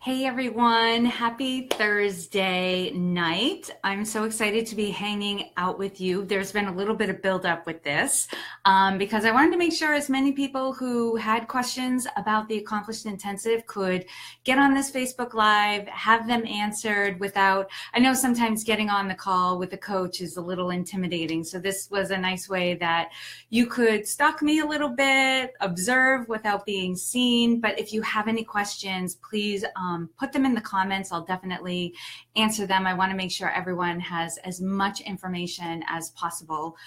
Hey everyone, happy Thursday night. I'm so excited to be hanging out with you. There's been a little bit of buildup with this because I wanted to make sure as many people who had questions about the Accomplished Intensive could get on this Facebook Live, have them answered without, I know sometimes getting on the call with a coach is a little intimidating. So this was a nice way that you could stalk me a little bit, observe without being seen. But if you have any questions, please put them in the comments. I'll definitely answer them. I want to make sure everyone has as much information as possible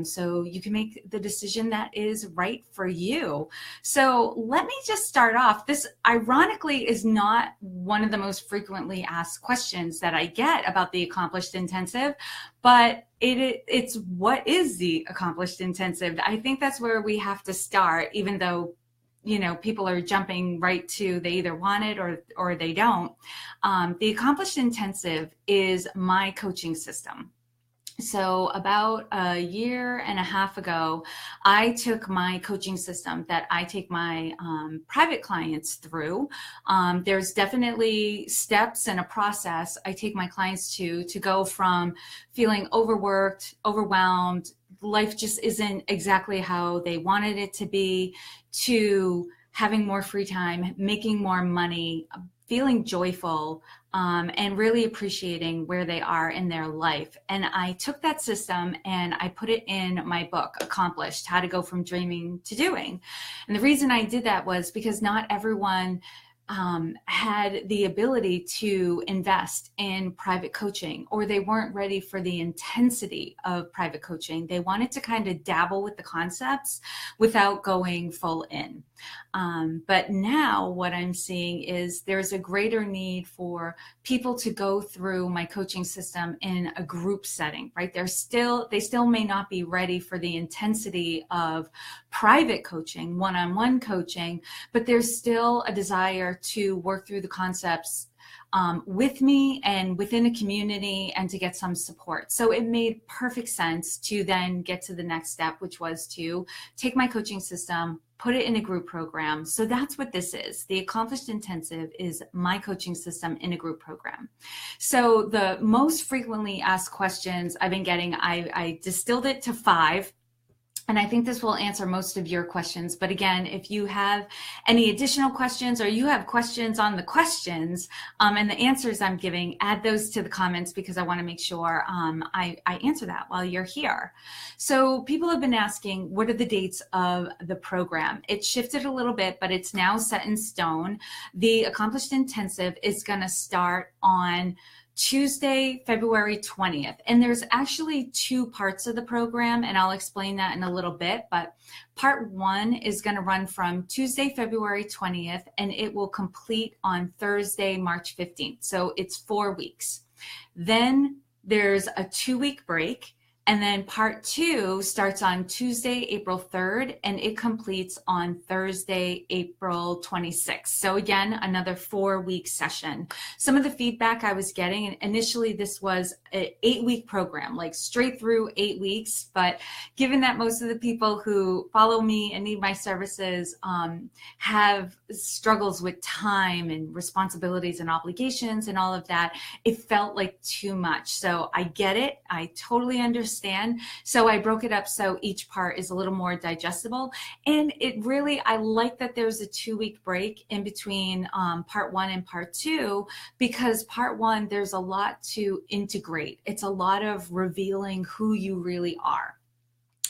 so you can make the decision that is right for you. So let me just start off. This ironically is not one of the most frequently asked questions that I get about the Accomplished Intensive, but it's what is the Accomplished Intensive? I think that's where we have to start, even though people are jumping right to they either want it or they don't. The Accomplished Intensive is my coaching system. So about a year and a half ago, I took my coaching system that I take my private clients through. There's definitely steps and a process I take my clients to go from feeling overworked, overwhelmed, life just isn't exactly how they wanted it to be, to having more free time, making more money, feeling joyful, and really appreciating where they are in their life. And I took that system and I put it in my book, Accomplished: How to Go From Dreaming to Doing. And the reason I did that was because not everyone had the ability to invest in private coaching, or they weren't ready for the intensity of private coaching. They wanted to kind of dabble with the concepts without going full in. But now what I'm seeing is there's a greater need for people to go through my coaching system in a group setting, right? They still may not be ready for the intensity of private coaching, one-on-one coaching, but there's still a desire to work through the concepts with me and within a community and to get some support. So it made perfect sense to then get to the next step, which was to take my coaching system, put it in a group program. So that's what this is. The Accomplished Intensive is my coaching system in a group program. So the most frequently asked questions I've been getting, I distilled it to 5. And I think this will answer most of your questions. But again, if you have any additional questions or you have questions on the questions and the answers I'm giving, add those to the comments because I want to make sure I answer that while you're here. So people have been asking, what are the dates of the program? It shifted a little bit, but it's now set in stone. The Accomplished Intensive is going to start on Tuesday, February 20th. And there's actually 2 parts of the program, and I'll explain that in a little bit. But part 1 is going to run from Tuesday, February 20th, and it will complete on Thursday, March 15th. So it's 4 weeks. Then there's a 2-week break. And then part 2 starts on Tuesday, April 3rd, and it completes on Thursday, April 26th. So again, another 4-week session. Some of the feedback I was getting, initially this was an 8-week program, like straight through 8 weeks. But given that most of the people who follow me and need my services have struggles with time and responsibilities and obligations and all of that, it felt like too much. So I get it. I totally understand. So I broke it up so each part is a little more digestible. And it really, I like that there's a 2-week break in between part 1 and part 2, because part 1, there's a lot to integrate. It's a lot of revealing who you really are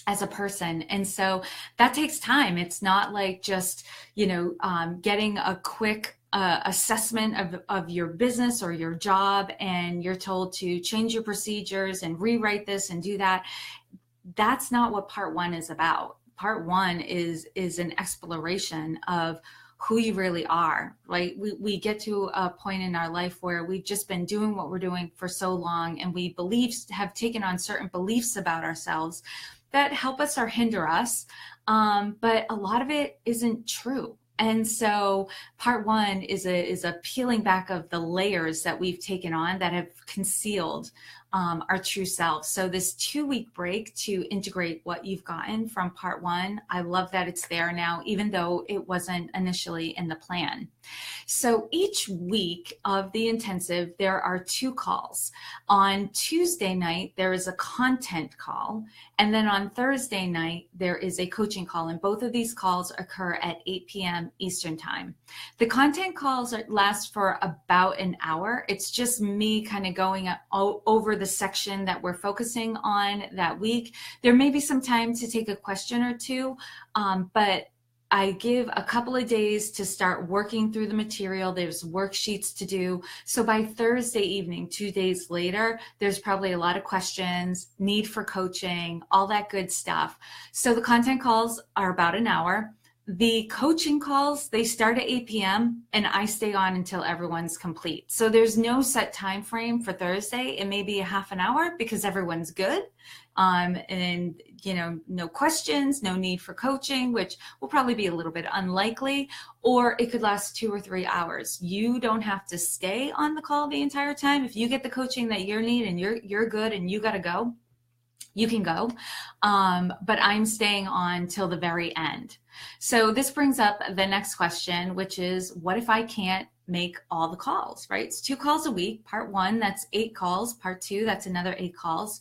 as a person. And so that takes time. It's not like just, getting a quick assessment of your business or your job, and you're told to change your procedures and rewrite this and do that. That's not what part 1 is about. Part 1 is an exploration of who you really are, right? We get to a point in our life where we've just been doing what we're doing for so long, and we have taken on certain beliefs about ourselves that help us or hinder us, but a lot of it isn't true. And so part 1 is a peeling back of the layers that we've taken on that have concealed our true self. So this 2-week break to integrate what you've gotten from part 1, I love that it's there now, even though it wasn't initially in the plan. So each week of the intensive, there are 2 calls. On Tuesday night, there is a content call. And then on Thursday night, there is a coaching call. And both of these calls occur at 8 p.m. Eastern time. The content calls last for about an hour. It's just me kind of going over the section that we're focusing on that week. There may be some time to take a question or two, but I give a couple of days to start working through the material. There's worksheets to do. So by Thursday evening, 2 days later, there's probably a lot of questions, need for coaching, all that good stuff. So the content calls are about an hour. The coaching calls, they start at 8 p.m. and I stay on until everyone's complete. So there's no set time frame for Thursday. It may be a half an hour because everyone's good. And no questions, no need for coaching, which will probably be a little bit unlikely, or it could last 2 or 3 hours. You don't have to stay on the call the entire time. If you get the coaching that you need and you're good and you got to go, you can go. But I'm staying on till the very end. So this brings up the next question, which is, what if I can't make all the calls, right? It's 2 calls a week. Part 1, that's 8 calls. Part 2, that's another 8 calls.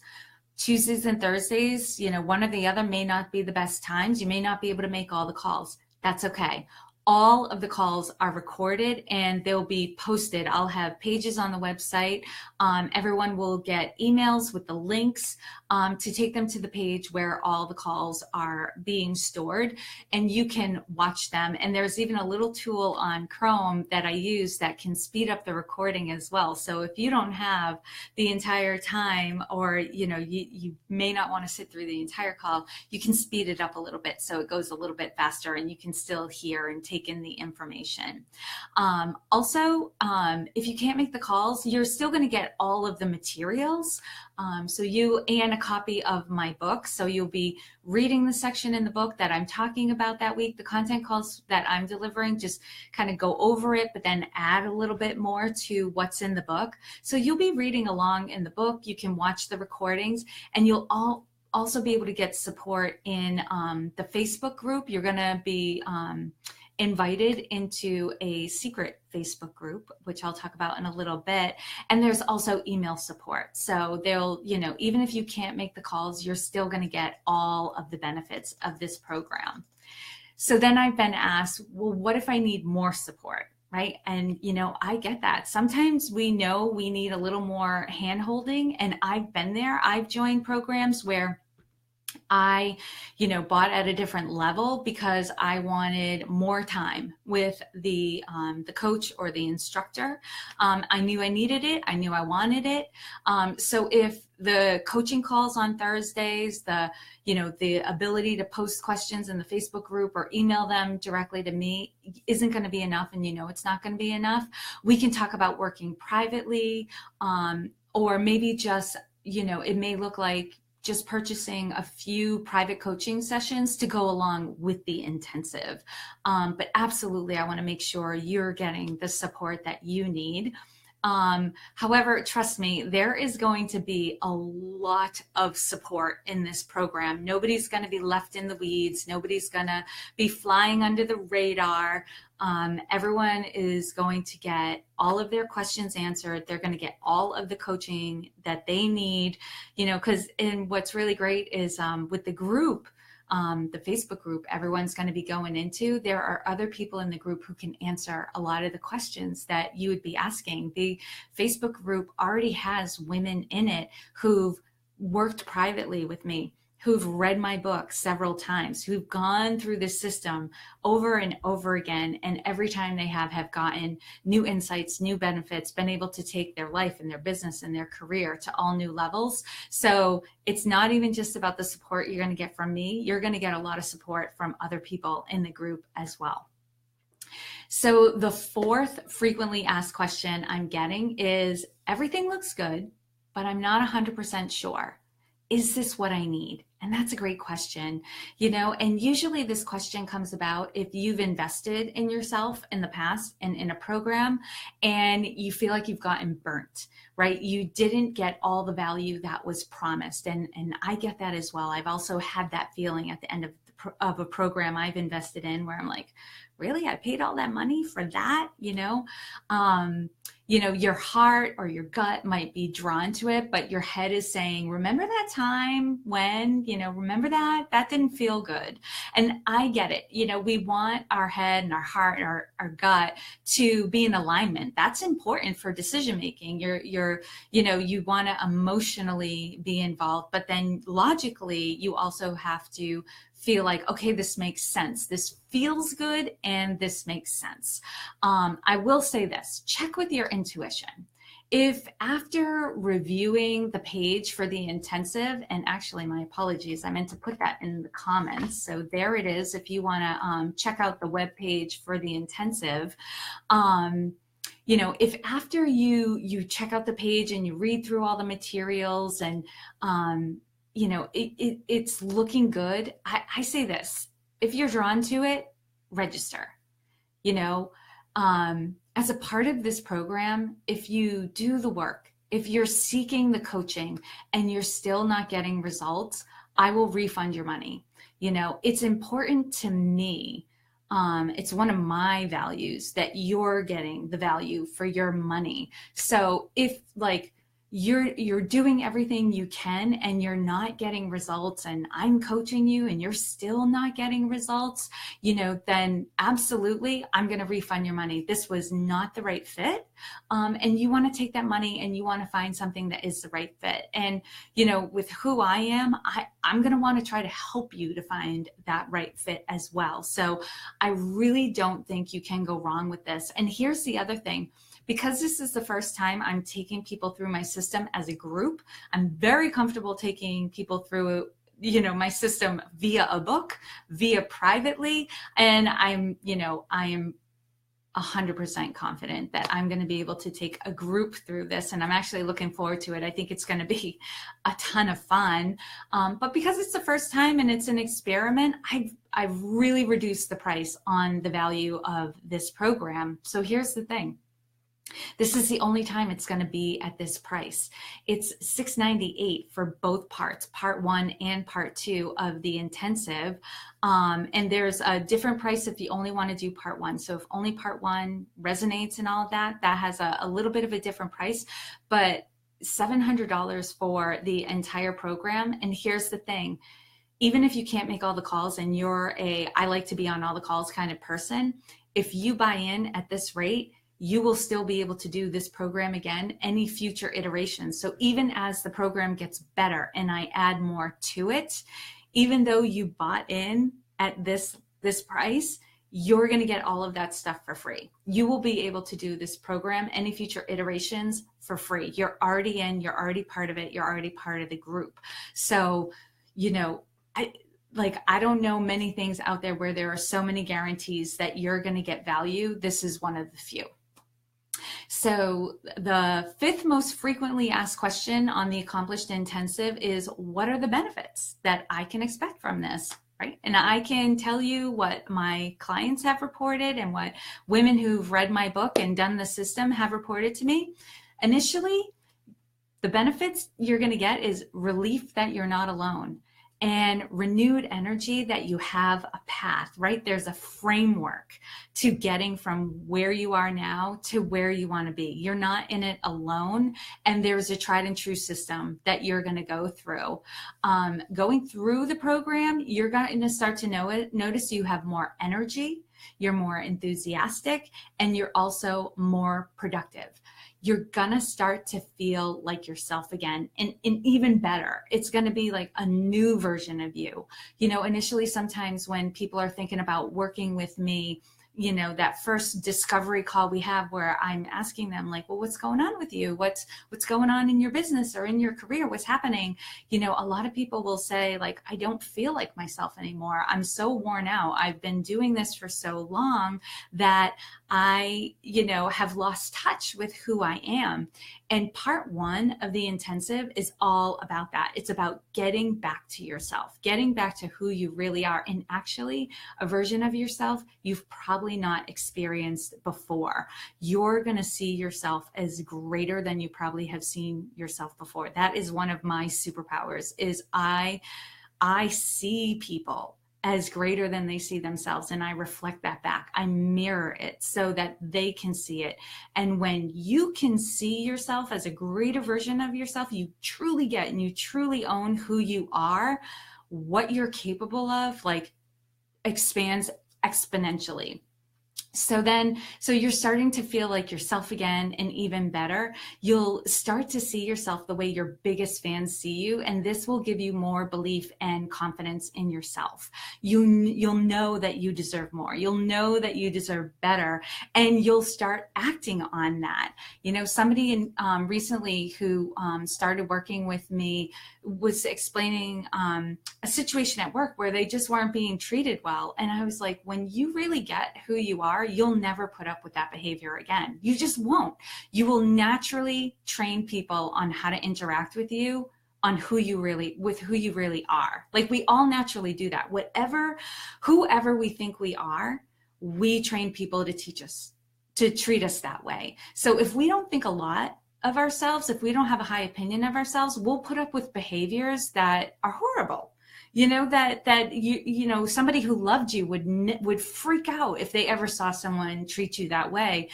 Tuesdays and Thursdays, one or the other may not be the best times. You may not be able to make all the calls. That's okay. All of the calls are recorded and they'll be posted. I'll have pages on the website. Everyone will get emails with the links to take them to the page where all the calls are being stored, and you can watch them. And there's even a little tool on Chrome that I use that can speed up the recording as well. So if you don't have the entire time, or you may not want to sit through the entire call, you can speed it up a little bit so it goes a little bit faster and you can still hear and take in the information. Also, if you can't make the calls, you're still going to get all of the materials. So and a copy of my book. So you'll be reading the section in the book that I'm talking about that week. The content calls that I'm delivering just kind of go over it, but then add a little bit more to what's in the book. So you'll be reading along in the book. You can watch the recordings, and you'll also be able to get support in the Facebook group. You're going to be invited into a secret Facebook group, which I'll talk about in a little bit. And there's also email support. So they'll, even if you can't make the calls, you're still going to get all of the benefits of this program. So then I've been asked, well, what if I need more support? Right. And, I get that. Sometimes we know we need a little more hand holding, and I've been there. I've joined programs where I, bought at a different level because I wanted more time with the coach or the instructor. I knew I needed it. I knew I wanted it. So if the coaching calls on Thursdays, the ability to post questions in the Facebook group or email them directly to me isn't going to be enough, and it's not going to be enough, we can talk about working privately, or maybe just, it may look like just purchasing a few private coaching sessions to go along with the intensive. But absolutely, I want to make sure you're getting the support that you need. However, trust me, there is going to be a lot of support in this program. Nobody's going to be left in the weeds. Nobody's going to be flying under the radar. Everyone is going to get all of their questions answered. They're going to get all of the coaching that they need, and what's really great is with the group, the Facebook group everyone's going to be going into, there are other people in the group who can answer a lot of the questions that you would be asking. The Facebook group already has women in it who've worked privately with me, who've read my book several times, who've gone through the system over and over again. And every time they have gotten new insights, new benefits, been able to take their life and their business and their career to all new levels. So it's not even just about the support you're going to get from me. You're going to get a lot of support from other people in the group as well. So the 4th frequently asked question I'm getting is, everything looks good, but I'm not 100% sure. is this what I need? And that's a great question, and usually this question comes about if you've invested in yourself in the past and in a program and you feel like you've gotten burnt, right? You didn't get all the value that was promised. And I get that as well. I've also had that feeling at the end of a program I've invested in where I'm like, really, I paid all that money for that, your heart or your gut might be drawn to it, but your head is saying, remember that time when, remember that didn't feel good. And I get it. We want our head and our heart, our gut to be in alignment. That's important for decision making. You want to emotionally be involved, but then logically, you also have to feel like, okay, this makes sense. This feels good and this makes sense. I will say this, check with your intuition. If after reviewing the page for the intensive, and actually my apologies, I meant to put that in the comments. So there it is. If you want to check out the web page for the intensive, if after you check out the page and you read through all the materials and, it's looking good. I say this, if you're drawn to it, register, as a part of this program, if you do the work, if you're seeking the coaching and you're still not getting results, I will refund your money. It's important to me. It's one of my values that you're getting the value for your money. So if you're doing everything you can and you're not getting results and I'm coaching you and you're still not getting results, then absolutely, I'm going to refund your money. This was not the right fit. And you want to take that money and you want to find something that is the right fit. And, with who I am, I'm going to want to try to help you to find that right fit as well. So I really don't think you can go wrong with this. And here's the other thing. Because this is the first time I'm taking people through my system as a group, I'm very comfortable taking people through, my system via a book, via privately. And I am 100% confident that I'm going to be able to take a group through this. And I'm actually looking forward to it. I think it's going to be a ton of fun. But because it's the first time and it's an experiment, I've really reduced the price on the value of this program. So here's the thing. This is the only time it's going to be at this price. It's $698 for both parts, part 1 and part 2 of the intensive. And there's a different price if you only want to do part 1. So if only part 1 resonates and all of that has a little bit of a different price, but $700 for the entire program. And here's the thing. Even if you can't make all the calls and you're I like to be on all the calls kind of person, if you buy in at this rate, you will still be able to do this program again, any future iterations. So even as the program gets better and I add more to it, even though you bought in at this price, you're going to get all of that stuff for free. You will be able to do this program, any future iterations, for free. You're already in, you're already part of it, you're already part of the group. So, I don't know many things out there where there are so many guarantees that you're going to get value. This is one of the few. So the 5th most frequently asked question on the Accomplished Intensive is, what are the benefits that I can expect from this? Right? And I can tell you what my clients have reported and what women who've read my book and done the system have reported to me. Initially, the benefits you're going to get is relief that you're not alone, and renewed energy that you have a path, right? There's a framework to getting from where you are now to where you want to be. You're not in it alone, and there's a tried and true system that you're going to go through. Going through the program, you're going to start to notice you have more energy, you're more enthusiastic, and you're also more productive. You're gonna start to feel like yourself again, and even better. It's gonna be like a new version of you. Initially, sometimes when people are thinking about working with me, that first discovery call we have where I'm asking them like, well, what's going on with you? What's going on in your business or in your career? What's happening? A lot of people will say like, I don't feel like myself anymore. I'm so worn out. I've been doing this for so long that I, have lost touch with who I am. And part one of the intensive is all about that. It's about getting back to yourself, getting back to who you really are. And actually, a version of yourself you've probably not experienced before. You're going to see yourself as greater than you probably have seen yourself before. That is one of my superpowers, is I see people as greater than they see themselves, and I reflect that back. I mirror it so that they can see it. And when you can see yourself as a greater version of yourself, you truly get and you truly own who you are, what you're capable of, like, expands exponentially. So you're starting to feel like yourself again, and even better, you'll start to see yourself the way your biggest fans see you. And this will give you more belief and confidence in yourself. You'll know that you deserve more. You'll know that you deserve better, and you'll start acting on that. Somebody recently who started working with me was explaining a situation at work where they just weren't being treated well. And I was like, when you really get who you are, you'll never put up with that behavior again. You just won't. You will naturally train people on how to interact with you, on who you really are. Like, we all naturally do that. Whoever we think we are, we train people to teach us, to treat us that way. So if we don't think a lot of ourselves, if we don't have a high opinion of ourselves, we'll put up with behaviors that are horrible. Somebody who loved you would freak out if they ever saw someone treat you that way.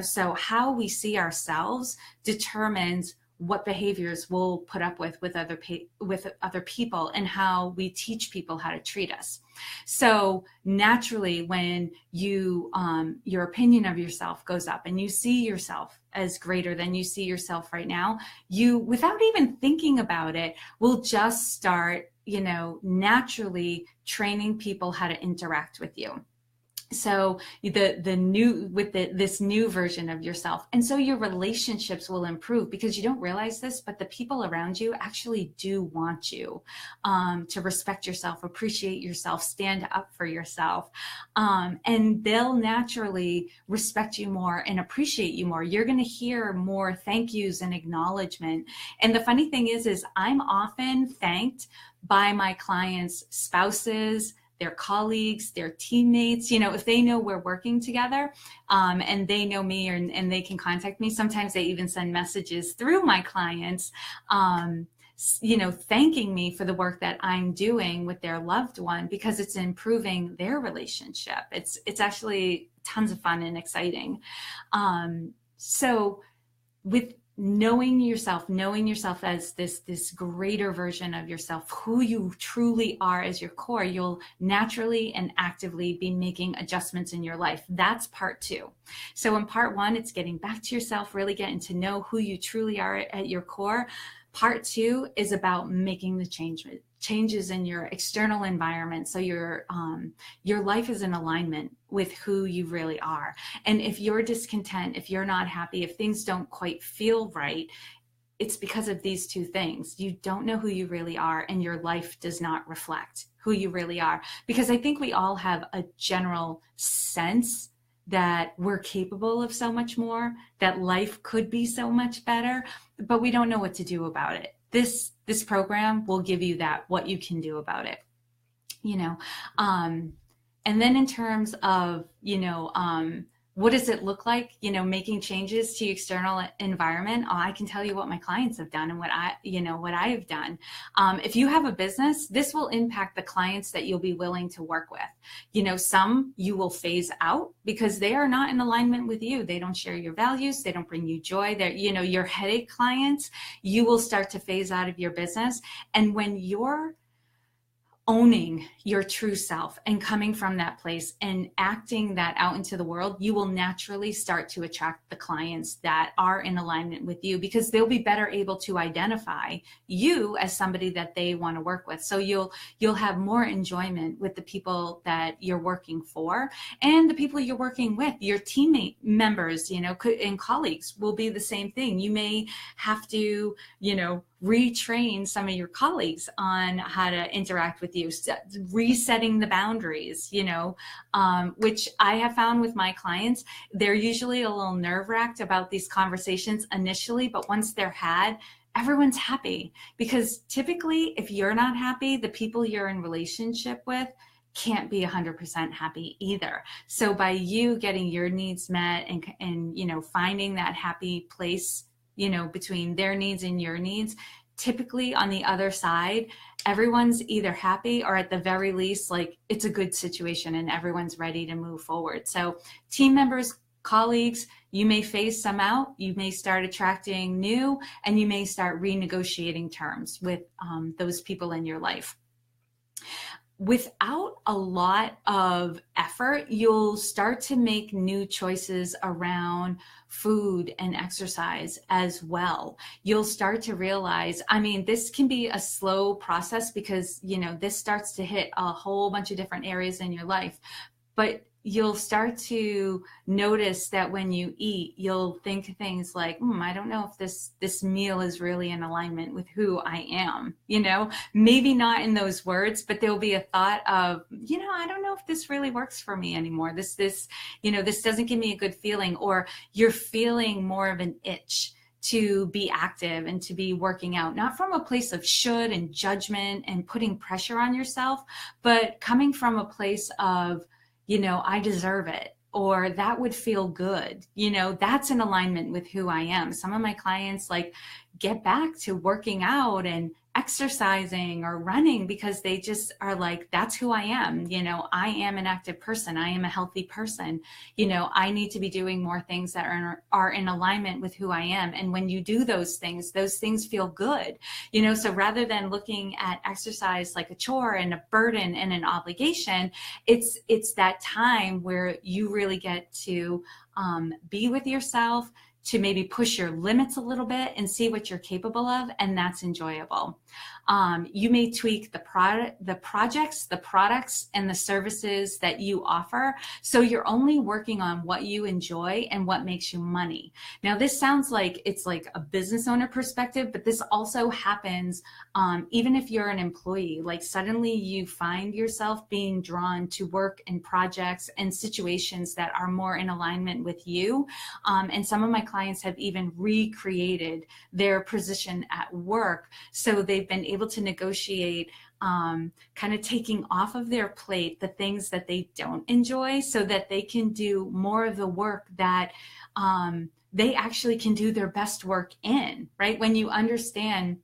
So how we see ourselves determines what behaviors we'll put up with other people, and how we teach people how to treat us. So naturally, when your opinion of yourself goes up and you see yourself as greater than you see yourself right now, you, without even thinking about it, will just start naturally training people how to interact with you. So this new version of yourself. And so your relationships will improve, because you don't realize this, but the people around you actually do want you to respect yourself, appreciate yourself, stand up for yourself. And they'll naturally respect you more and appreciate you more. You're going to hear more thank yous and acknowledgement. And the funny thing is I'm often thanked by my clients' spouses, their colleagues, their teammates, if they know we're working together, and they know me, and they can contact me. Sometimes they even send messages through my clients, thanking me for the work that I'm doing with their loved one, because it's improving their relationship. It's actually tons of fun and exciting. So with knowing yourself as this greater version of yourself, who you truly are as your core, you'll naturally and actively be making adjustments in your life. That's part two. So in part one, it's getting back to yourself, really getting to know who you truly are at your core. Part two is about making the changes in your external environment, so your life is in alignment with who you really are. And if you're discontent, if you're not happy, if things don't quite feel right, it's because of these two things. You don't know who you really are, and your life does not reflect who you really are. Because I think we all have a general sense that we're capable of so much more, that life could be so much better, but we don't know what to do about it. This program will give you what you can do about it, and then in terms of, what does it look like, making changes to your external environment? I can tell you what my clients have done and what I have done. If you have a business, this will impact the clients that you'll be willing to work with. Some you will phase out because they are not in alignment with you. They don't share your values. They don't bring you joy. They're, your headache clients, you will start to phase out of your business. And when you're owning your true self and coming from that place and acting that out into the world, you will naturally start to attract the clients that are in alignment with you, because they'll be better able to identify you as somebody that they want to work with. So you'll have more enjoyment with the people that you're working for, and the people you're working with. Your teammate members, and colleagues will be the same thing. You may have to, retrain some of your colleagues on how to interact with you, resetting the boundaries, which I have found with my clients. They're usually a little nerve-wracked about these conversations initially, but once they're had, everyone's happy, because typically if you're not happy, the people you're in relationship with can't be 100% happy either. So by you getting your needs met and finding that happy place, between their needs and your needs, typically on the other side, everyone's either happy or at the very least, like, it's a good situation and everyone's ready to move forward. So team members, colleagues, you may phase some out, you may start attracting new, and you may start renegotiating terms with those people in your life. Without a lot of effort, you'll start to make new choices around food and exercise as well. You'll start to realize, this can be a slow process because, this starts to hit a whole bunch of different areas in your life, but you'll start to notice that when you eat, you'll think things like, I don't know if this meal is really in alignment with who I am, maybe not in those words, but there'll be a thought of, I don't know if this really works for me anymore. This doesn't give me a good feeling, or you're feeling more of an itch to be active and to be working out, not from a place of should and judgment and putting pressure on yourself, but coming from a place of, I deserve it, or that would feel good. That's in alignment with who I am. Some of my clients get back to working out and exercising or running because they just are like, that's who I am. I am an active person. I am a healthy person. I need to be doing more things that are in alignment with who I am. And when you do those things feel good. So rather than looking at exercise like a chore and a burden and an obligation, it's that time where you really get to be with yourself, to maybe push your limits a little bit and see what you're capable of, and that's enjoyable. You may tweak the projects, the products, and the services that you offer, so you're only working on what you enjoy and what makes you money. Now, this sounds like it's like a business owner perspective, but this also happens even if you're an employee. Like, suddenly you find yourself being drawn to work and projects and situations that are more in alignment with you. And some of my clients have even recreated their position at work, so they've been able to negotiate kind of taking off of their plate the things that they don't enjoy, so that they can do more of the work that they actually can do their best work in, right? When you understand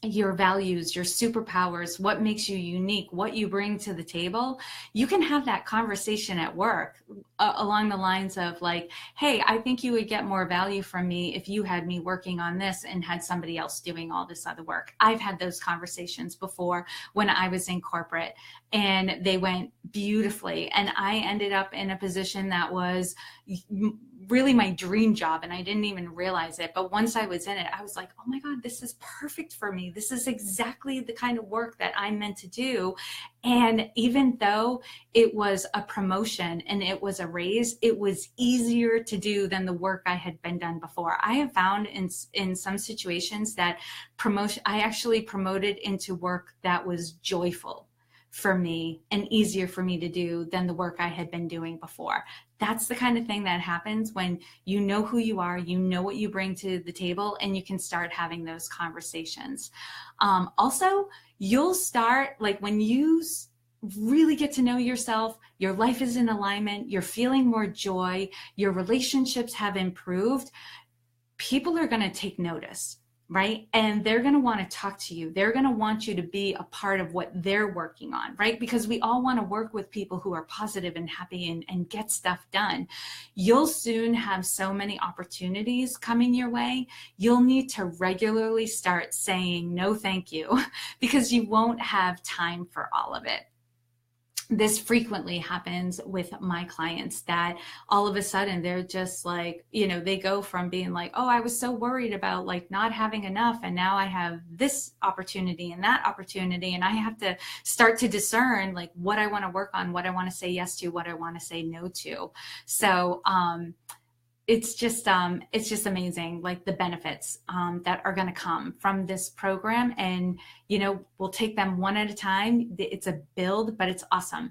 your values, your superpowers, what makes you unique, what you bring to the table, you can have that conversation at work along the lines of like, hey, I think you would get more value from me if you had me working on this and had somebody else doing all this other work. I've had those conversations before when I was in corporate, and they went beautifully. And I ended up in a position that was really my dream job, and I didn't even realize it. But once I was in it, I was like, oh my God, this is perfect for me. This is exactly the kind of work that I'm meant to do. And even though it was a promotion and it was a raise, it was easier to do than the work I had been done before. I have found in some situations that I actually promoted into work that was joyful for me and easier for me to do than the work I had been doing before. That's the kind of thing that happens when you know who you are, you know what you bring to the table, and you can start having those conversations. Also, you'll start, like, when you really get to know yourself, your life is in alignment, you're feeling more joy, your relationships have improved, people are going to take notice. right? And they're going to want to talk to you. They're going to want you to be a part of what they're working on, right? Because we all want to work with people who are positive and happy and get stuff done. You'll soon have so many opportunities coming your way. You'll need to regularly start saying no, thank you, because you won't have time for all of it. This frequently happens with my clients, that all of a sudden they're just like, they go from being like, oh, I was so worried about like not having enough, and now I have this opportunity and that opportunity, and I have to start to discern like what I want to work on, what I want to say yes to, what I want to say no to. So it's just amazing, like the benefits that are going to come from this program. And we'll take them one at a time. It's a build, but it's awesome.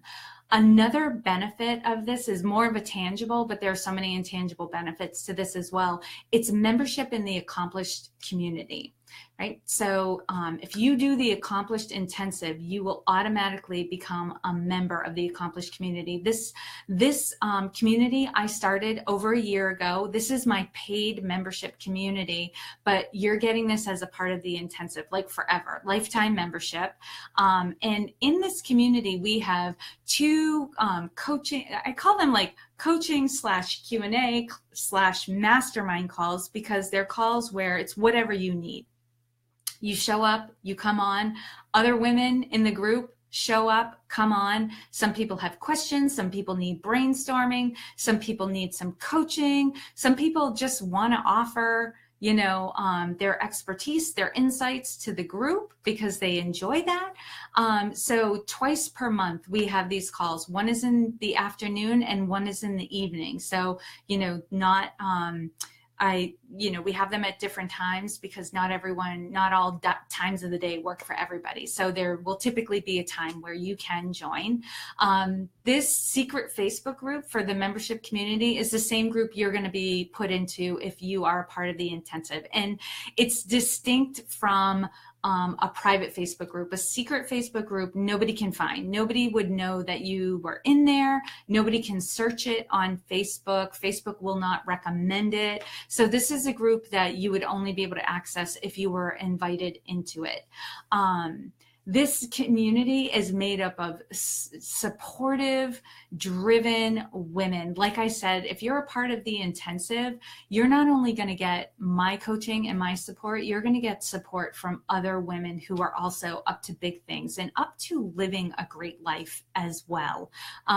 Another benefit of this is more of a tangible, but there are so many intangible benefits to this as well. It's membership in the accomplished community, right? So if you do the accomplished intensive, you will automatically become a member of the accomplished community. This community I started over a year ago. This is my paid membership community, but you're getting this as a part of the intensive, like forever, lifetime membership. And in this community, we have two coaching, I call them like coaching / Q&A / mastermind calls, because they're calls where it's whatever you need. You show up, you come on, other women in the group show up, come on. Some people have questions, some people need brainstorming, some people need some coaching, some people just want to offer their expertise, their insights to the group because they enjoy that. So twice per month, we have these calls. One is in the afternoon and one is in the evening. So, we have them at different times because not all times of the day work for everybody. So there will typically be a time where you can join. This secret Facebook group for the membership community is the same group you're going to be put into if you are a part of the intensive. And it's distinct from a private Facebook group. A secret Facebook group nobody can find. Nobody would know that you were in there. Nobody can search it on Facebook. Facebook will not recommend it. So this is a group that you would only be able to access if you were invited into it. This community is made up of supportive, driven women. Like I said, if you're a part of the intensive, you're not only going to get my coaching and my support, you're going to get support from other women who are also up to big things and up to living a great life as well.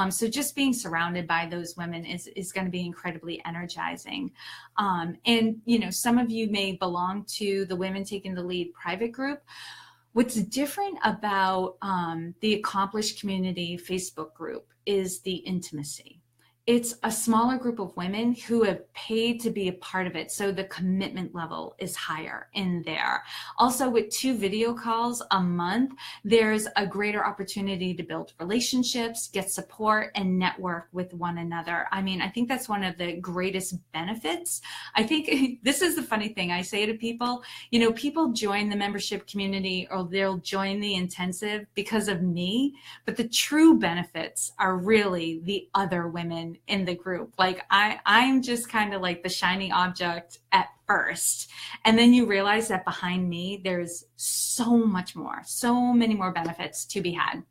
So just being surrounded by those women is going to be incredibly energizing. And, some of you may belong to the Women Taking the Lead private group. What's different about the Accomplished Community Facebook group is the intimacy. It's a smaller group of women who have paid to be a part of it, so the commitment level is higher in there. Also, with 2 video calls a month, there's a greater opportunity to build relationships, get support, and network with one another. I mean, I think that's one of the greatest benefits. I think this is the funny thing I say to people, people join the membership community or they'll join the intensive because of me, but the true benefits are really the other women in the group. Like I'm just kind of like the shiny object at first. And then you realize that behind me, there's so much more, so many more benefits to be had.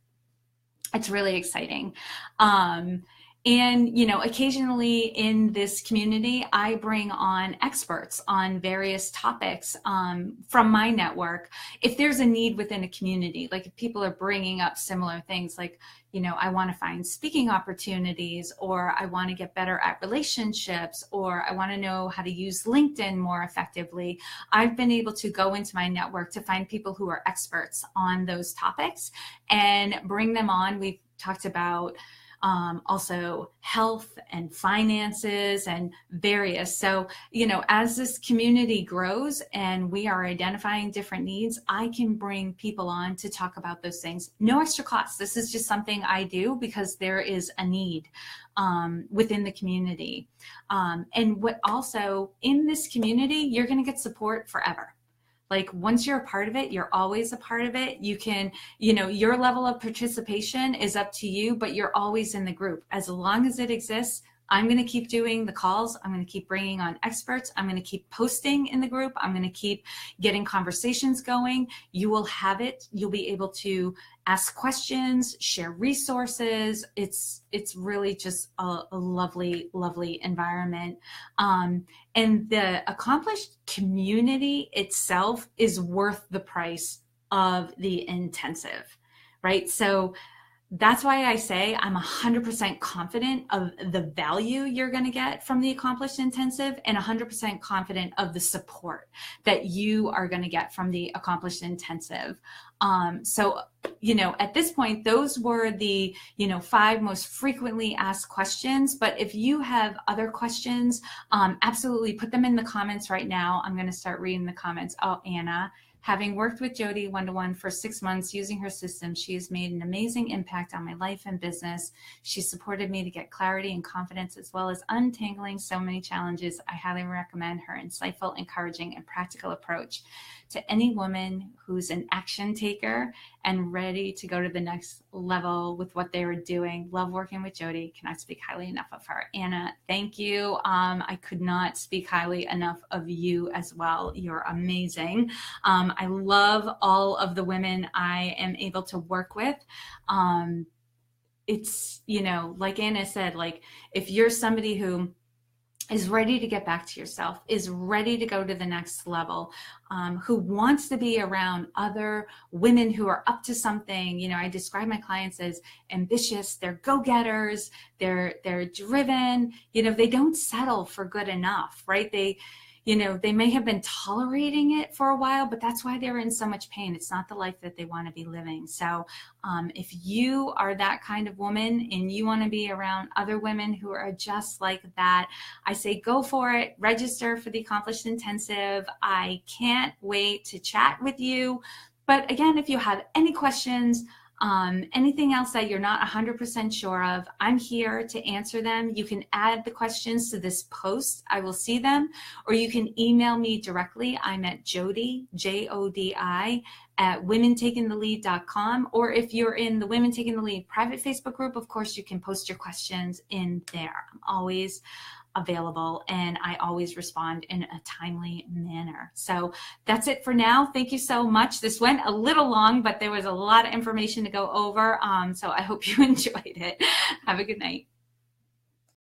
It's really exciting. And, occasionally in this community, I bring on experts on various topics from my network. If there's a need within a community, like if people are bringing up similar things, like, I want to find speaking opportunities, or I want to get better at relationships, or I want to know how to use LinkedIn more effectively, I've been able to go into my network to find people who are experts on those topics and bring them on. We've talked about also health and finances and various. So, as this community grows and we are identifying different needs, I can bring people on to talk about those things. No extra cost. This is just something I do because there is a need within the community. And what also in this community, you're going to get support forever. Like once you're a part of it, you're always a part of it. You can, your level of participation is up to you, but you're always in the group. As long as it exists, I'm going to keep doing the calls. I'm going to keep bringing on experts. I'm going to keep posting in the group. I'm going to keep getting conversations going. You will have it. You'll be able to ask questions, share resources. It's really just a lovely, lovely environment. And the accomplished community itself is worth the price of the intensive, right? So that's why I say I'm 100% confident of the value you're going to get from the Accomplished Intensive, and 100% confident of the support that you are going to get from the Accomplished Intensive. So, at this point, those were the, 5 most frequently asked questions. But if you have other questions, absolutely put them in the comments right now. I'm going to start reading the comments. Oh, Anna. Having worked with Jody one-to-one for 6 months using her system, she has made an amazing impact on my life and business. She supported me to get clarity and confidence, as well as untangling so many challenges. I highly recommend her insightful, encouraging, and practical approach to any woman who's an action taker and ready to go to the next level with what they were doing. Love working with Jody. Cannot speak highly enough of her. Anna, thank you. I could not speak highly enough of you as well. You're amazing. I love all of the women I am able to work with. It's, like Anna said, like if you're somebody who is ready to get back to yourself, is ready to go to the next level, who wants to be around other women who are up to something. I describe my clients as ambitious, they're go-getters, they're driven, they don't settle for good enough, right? They may have been tolerating it for a while, but that's why they're in so much pain. It's not the life that they want to be living. So if you are that kind of woman and you want to be around other women who are just like that, I say go for it. Register for the Accomplished Intensive. I can't wait to chat with you. But again, if you have any questions, anything else that you're not 100% sure of, I'm here to answer them. You can add the questions to this post. I will see them, or you can email me directly. I'm at Jody, Jodi, at womentakingthelead.com. Or if you're in the Women Taking the Lead private Facebook group, of course, you can post your questions in there. I'm always available and I always respond in a timely manner. So that's it for now. Thank you so much. This went a little long, but there was a lot of information to go over. So I hope you enjoyed it. Have a good night.